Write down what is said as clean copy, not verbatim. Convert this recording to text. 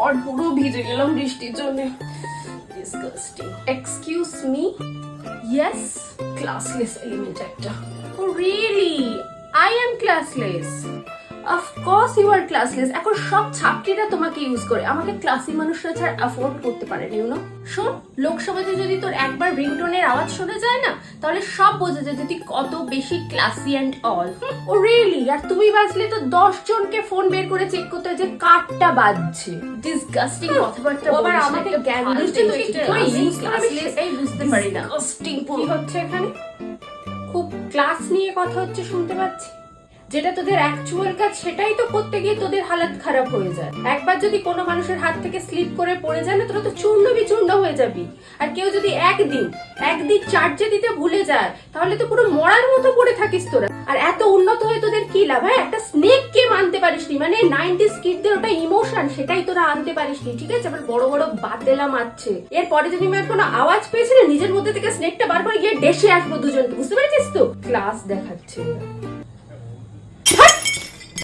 God, পুরো ভিজে গেলাম বৃষ্টির জন্য। Disgusting. Excuse me. Yes. Classless element একটা। Oh really? I am classless? Of course you are classless. এখন সব ছাত্রীরা তোমাকে ইউজ করে, আমাকে ক্লাসি মানুষরা ছাড়া অ্যাফোর্ড করতে পারে না, ইউ নো। শোন, লোকসভাতে যদি তোর একবার রিংটোনের আওয়াজ শোনা যায় না, তাহলে সব বোঝা যায় যে তুই কত বেশি classy and all. Oh really? আর তুমি বাজলে তো 10 জনকে ফোন বের করে চেক করতে হয় যে কারটা বাজছে। ডিসগাস্টিং কথাবার্তা। আবার আমাকে জ্ঞান দিচ্ছে তুই কি করে ইউজ করবি সেটাই বুঝতে পারি না। ডিসগাস্টিং। কি হচ্ছে এখানে? খুব ক্লাস নিয়ে কথা হচ্ছে শুনতে পাচ্ছি। যেটা তোদের অ্যাকচুয়াল কাজ সেটাই তো করতে গিয়ে তোদের হালত খারাপ হয়ে যায়। একবার যদি কোনো মানুষের হাত থেকে স্লিপ করে পড়ে যায় না, তোরা তো চূর্ণ বিচূর্ণ হয়ে যাবি। আর কেউ যদি একদিন চার্জে দিতে ভুলে যায়, তাহলে তো পুরো মরার মতো পড়ে থাকিস তোরা। আর এত উন্নত হয়ে তোদের কি লাভ? হ্যাঁ, একটা স্নেক কে মানতে পারিসনি, মানে 90s কিডদের ওটা ইমোশন, সেটাই তোরা আনতে পারিসনি। ঠিক আছে, আবার বড় বড় বাতেলা মারছে। এরপরে যদি আমি কোনো আওয়াজ পেয়েছি না, নিজের মধ্যে থেকে স্নেকটা বার করে গিয়ে ডেসে আসবো দুজনকে, বুঝতে পেরেছিস তো? ক্লাস দেখাচ্ছে।